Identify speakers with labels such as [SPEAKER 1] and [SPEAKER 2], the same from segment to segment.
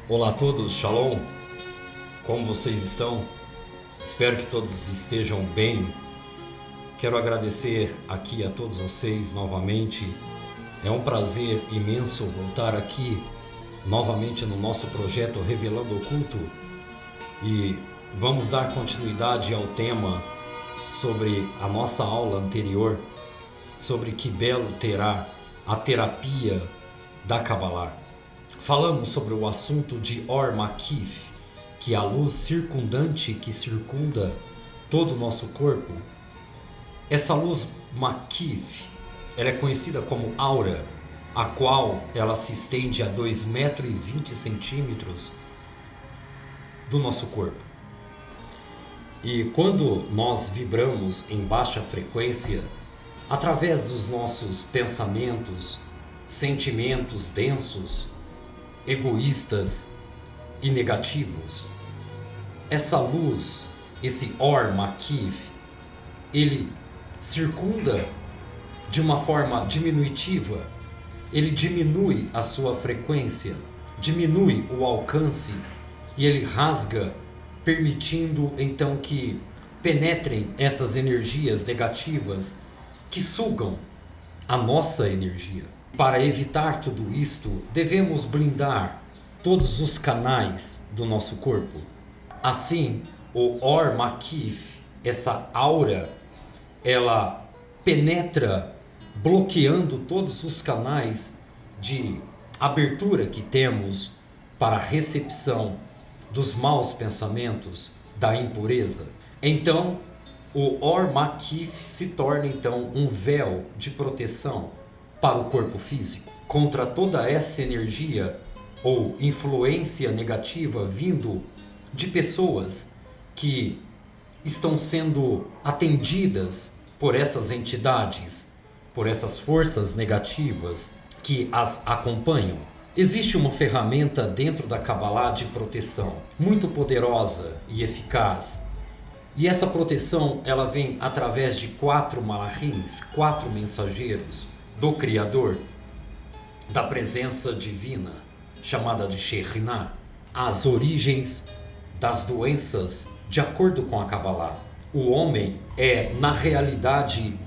[SPEAKER 1] Olá a todos, Shalom. Como vocês estão? Espero que todos estejam bem. Quero agradecer aqui a todos vocês novamente. É um prazer imenso voltar aqui novamente no nosso projeto Revelando o Oculto e vamos dar continuidade ao tema sobre a nossa aula anterior, sobre que belo terá a terapia da Kabbalah. Falamos sobre o assunto de Or Makif, que é a luz circundante que circunda todo o nosso corpo. Essa luz Makif, ela é conhecida como aura, a qual ela se estende a 2,20 metros do nosso corpo. E quando nós vibramos em baixa frequência, através dos nossos pensamentos, sentimentos densos, egoístas e negativos, essa luz, esse Or Makif, ele circunda de uma forma diminutiva, ele diminui a sua frequência, diminui o alcance e ele rasga, permitindo então que penetrem essas energias negativas que sugam a nossa energia. Para evitar tudo isto, devemos blindar todos os canais do nosso corpo. Assim, o Or Makif, essa aura, ela penetra bloqueando todos os canais de abertura que temos para a recepção dos maus pensamentos, da impureza. Então, o Or Makif se torna então um véu de proteção para o corpo físico, contra toda essa energia ou influência negativa vindo de pessoas que estão sendo atendidas por essas entidades, por essas forças negativas que as acompanham. Existe uma ferramenta dentro da Kabbalah de proteção, muito poderosa e eficaz. E essa proteção ela vem através de 4 malachins, 4 mensageiros do Criador, da presença divina, chamada de Shekhinah. As origens das doenças, de acordo com a Kabbalah. O homem é, na realidade,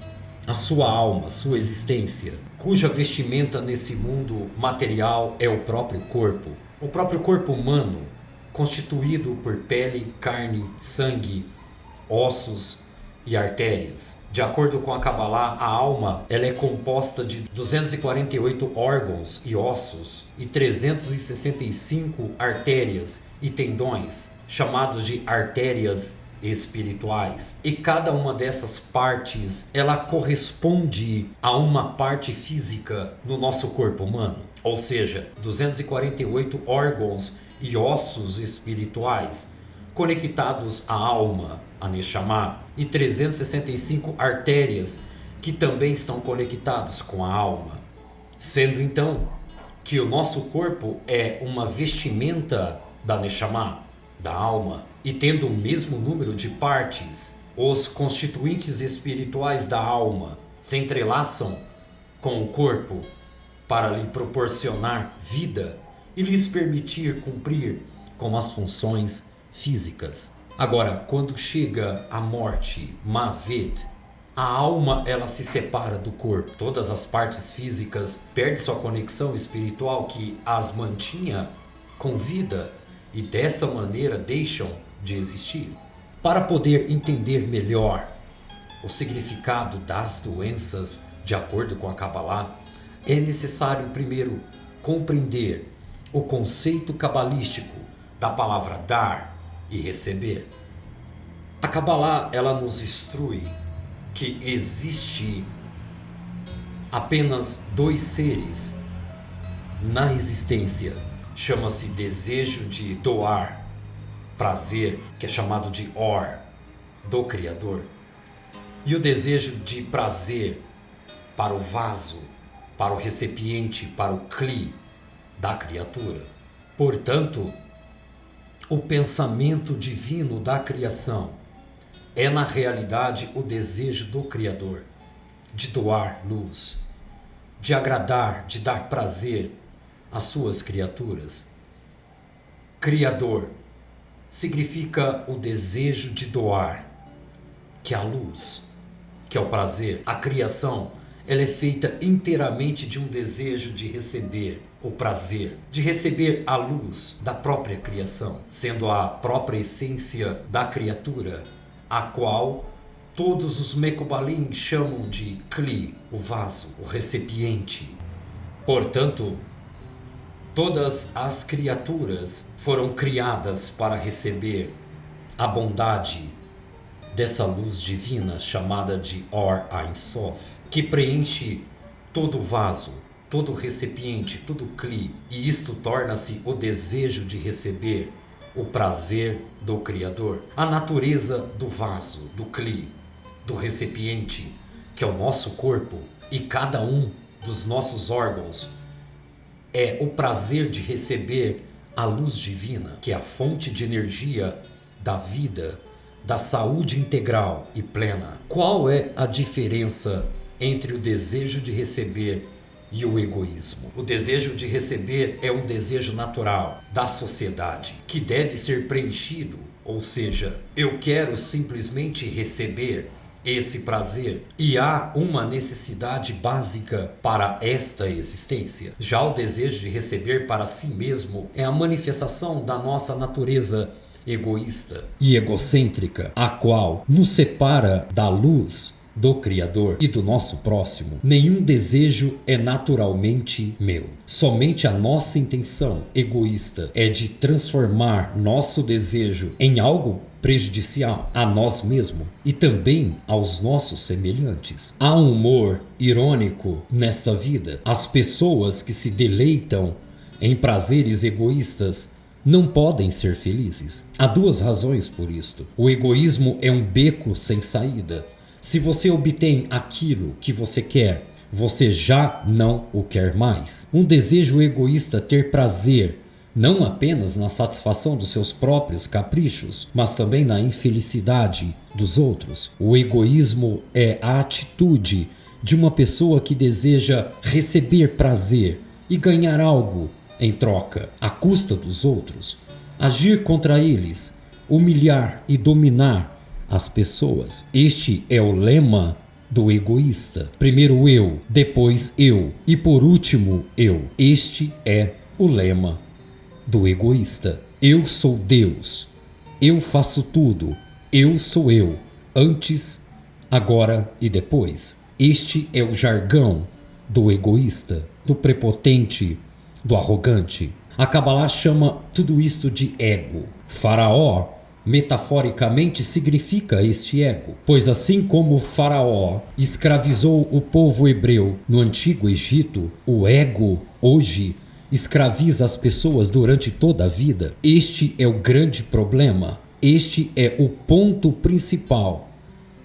[SPEAKER 1] a sua alma, sua existência, cuja vestimenta nesse mundo material é o próprio corpo. O próprio corpo humano, constituído por pele, carne, sangue, ossos e artérias. De acordo com a Kabbalah, a alma ela é composta de 248 órgãos e ossos e 365 artérias e tendões, chamados de artérias espirituais. E cada uma dessas partes, ela corresponde a uma parte física no nosso corpo humano. Ou seja, 248 órgãos e ossos espirituais conectados à alma, a Neshama, e 365 artérias que também estão conectados com a alma. Sendo então que o nosso corpo é uma vestimenta da Neshama, da alma, e tendo o mesmo número de partes, os constituintes espirituais da alma se entrelaçam com o corpo para lhe proporcionar vida e lhes permitir cumprir com as funções físicas. Agora, quando chega a morte, Mavet, a alma ela se separa do corpo. Todas as partes físicas perdem sua conexão espiritual que as mantinha com vida e dessa maneira deixam de existir. Para poder entender melhor o significado das doenças de acordo com a Kabbalah, é necessário primeiro compreender o conceito cabalístico da palavra dar e receber. A Kabbalah ela nos instrui que existe apenas 2 seres na existência. Chama-se desejo de doar, prazer, que é chamado de Or, do Criador, e o desejo de prazer para o vaso, para o recipiente, para o Kli da criatura. Portanto, o pensamento divino da criação é na realidade o desejo do Criador de doar luz, de agradar, de dar prazer às suas criaturas. Criador significa o desejo de doar, que é a luz, que é o prazer. A criação, ela é feita inteiramente de um desejo de receber o prazer, de receber a luz da própria criação, sendo a própria essência da criatura, a qual todos os Mekobalim chamam de Kli, o vaso, o recipiente. Portanto, todas as criaturas foram criadas para receber a bondade dessa luz divina chamada de Or Ein Sof, que preenche todo vaso, todo recipiente, todo Kli, e isto torna-se o desejo de receber o prazer do Criador. A natureza do vaso, do Kli, do recipiente, que é o nosso corpo, e cada um dos nossos órgãos, é o prazer de receber a luz divina, que é a fonte de energia da vida, da saúde integral e plena. Qual é a diferença entre o desejo de receber e o egoísmo? O desejo de receber é um desejo natural da sociedade, que deve ser preenchido, ou seja, eu quero simplesmente receber esse prazer, e há uma necessidade básica para esta existência. Já o desejo de receber para si mesmo é a manifestação da nossa natureza egoísta e egocêntrica, a qual nos separa da luz do Criador e do nosso próximo. Nenhum desejo é naturalmente meu. Somente a nossa intenção egoísta é de transformar nosso desejo em algo prejudicial a nós mesmos e também aos nossos semelhantes. Há um humor irônico nessa vida. As pessoas que se deleitam em prazeres egoístas não podem ser felizes. Há duas razões por isto. O egoísmo é um beco sem saída. Se você obtém aquilo que você quer, você já não o quer mais. Um desejo egoísta ter prazer não apenas na satisfação dos seus próprios caprichos, mas também na infelicidade dos outros. O egoísmo é a atitude de uma pessoa que deseja receber prazer e ganhar algo em troca, à custa dos outros, agir contra eles, humilhar e dominar as pessoas. Este é o lema do egoísta. Primeiro eu, depois eu e por último eu. Este é o lema do egoísta. Eu sou Deus, eu faço tudo, eu sou eu, antes, agora e depois. Este é o jargão do egoísta, do prepotente, do arrogante. A Kabbalah chama tudo isto de ego. Faraó, metaforicamente, significa este ego, pois assim como o Faraó escravizou o povo hebreu no Antigo Egito, o ego hoje escraviza as pessoas durante toda a vida. Este é o grande problema. Este é o ponto principal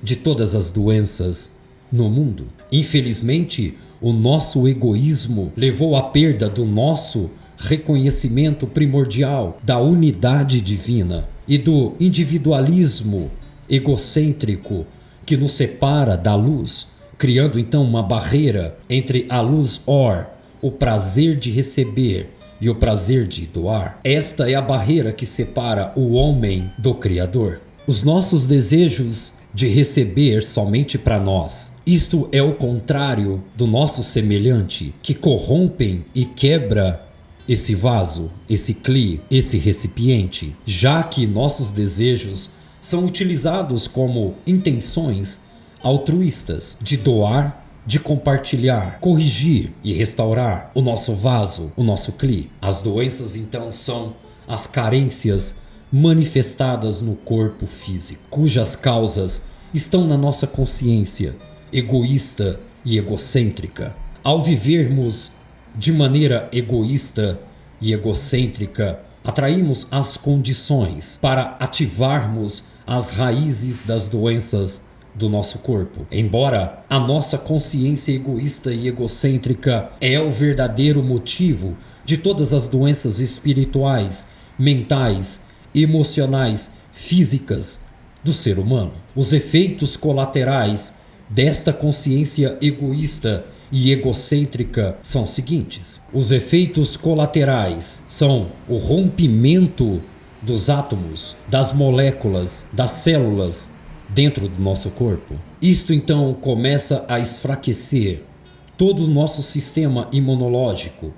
[SPEAKER 1] de todas as doenças no mundo. Infelizmente, o nosso egoísmo levou à perda do nosso reconhecimento primordial da unidade divina e do individualismo egocêntrico que nos separa da luz, criando então uma barreira entre a luz Or, o prazer de receber, e o prazer de doar. Esta é a barreira que separa o homem do Criador. Os nossos desejos de receber somente para nós, isto é o contrário do nosso semelhante, que corrompem e quebra esse vaso, esse Kli, esse recipiente, já que nossos desejos são utilizados como intenções altruístas de doar, de compartilhar, corrigir e restaurar o nosso vaso, o nosso Kli. As doenças então são as carências manifestadas no corpo físico, cujas causas estão na nossa consciência egoísta e egocêntrica. Ao vivermos de maneira egoísta e egocêntrica, atraímos as condições para ativarmos as raízes das doenças do nosso corpo. Embora a nossa consciência egoísta e egocêntrica é o verdadeiro motivo de todas as doenças espirituais, mentais, emocionais, físicas do ser humano. Os efeitos colaterais desta consciência egoísta
[SPEAKER 2] e egocêntrica são os seguintes: os efeitos colaterais são o rompimento dos átomos, das moléculas, das células dentro do nosso corpo. Isto então começa a esfraquecer todo o nosso sistema imunológico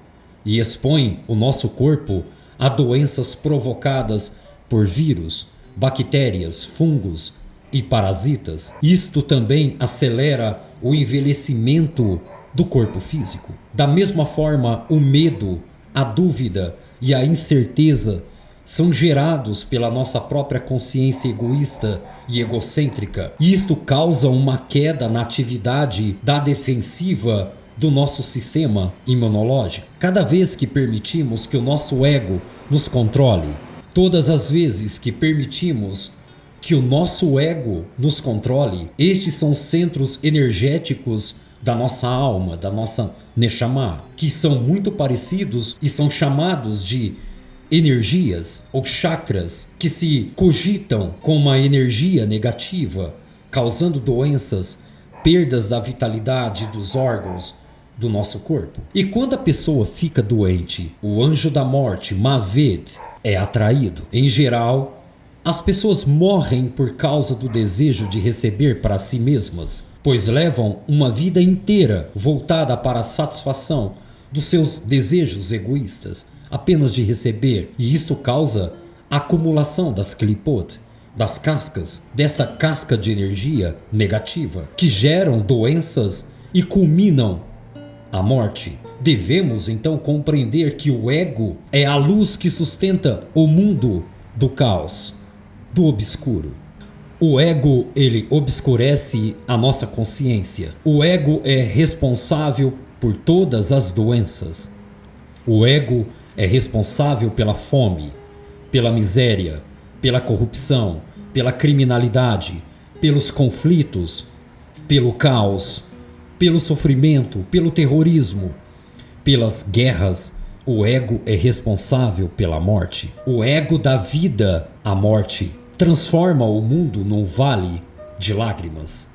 [SPEAKER 2] e expõe o nosso corpo a doenças provocadas por vírus, bactérias, fungos e parasitas. Isto também acelera o envelhecimento do corpo físico. Da mesma forma, o medo, a dúvida e a incerteza são gerados pela nossa própria consciência egoísta e egocêntrica. Isto causa uma queda na atividade da defensiva do nosso sistema imunológico. Cada vez que permitimos que o nosso ego nos controle, todas as vezes que permitimos que o nosso ego nos controle, estes são centros energéticos da nossa alma, da nossa Neshama, que são muito parecidos e são chamados de energias ou chakras, que se cogitam com uma energia negativa, causando doenças, perdas da vitalidade dos órgãos do nosso corpo. E quando a pessoa fica doente, o anjo da morte, Mavet, é atraído. Em geral, as pessoas morrem por causa do desejo de receber para si mesmas, pois levam uma vida inteira voltada para a satisfação dos seus desejos egoístas, apenas de receber, e isto causa a acumulação das klipot, das cascas, dessa casca de energia negativa, que geram doenças e culminam a morte. Devemos então compreender que o ego é a luz que sustenta o mundo do caos, do obscuro. O ego, ele obscurece a nossa consciência. O ego é responsável por todas as doenças. O ego é responsável pela fome, pela miséria, pela corrupção, pela criminalidade, pelos conflitos, pelo caos, pelo sofrimento, pelo terrorismo, pelas guerras. O ego é responsável pela morte. O ego dá vida à morte, transforma o mundo num vale de lágrimas.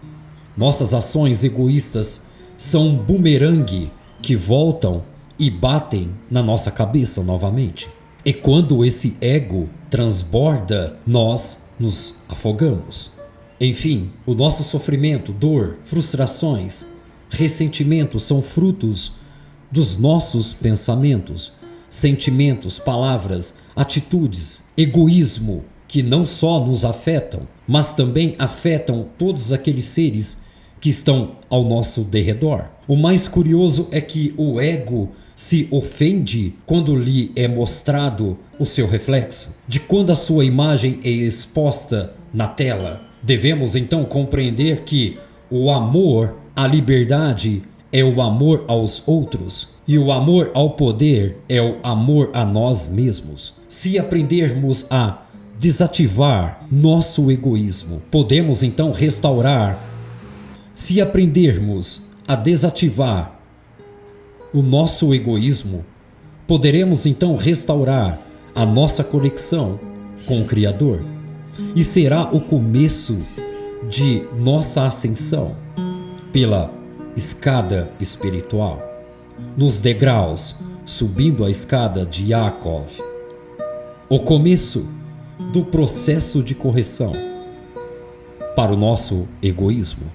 [SPEAKER 2] Nossas ações egoístas são um bumerangue que voltam e batem na nossa cabeça novamente. E quando esse ego transborda, nós nos afogamos. Enfim, o nosso sofrimento, dor, frustrações, ressentimento são frutos dos nossos pensamentos, sentimentos, palavras, atitudes, egoísmo, que não só nos afetam, mas também afetam todos aqueles seres que estão ao nosso derredor. O mais curioso é que o ego se ofende quando lhe é mostrado o seu reflexo, de quando a sua imagem é exposta na tela. Devemos então compreender que o amor à liberdade é o amor aos outros, e o amor ao poder é o amor a nós mesmos. Se aprendermos a desativar nosso egoísmo, podemos então restaurar. Se aprendermos a desativar o nosso egoísmo, poderemos então restaurar a nossa conexão com o Criador, e será o começo de nossa ascensão pela escada espiritual, nos degraus, subindo a escada de Yaakov. O começo do processo de correção para o nosso egoísmo.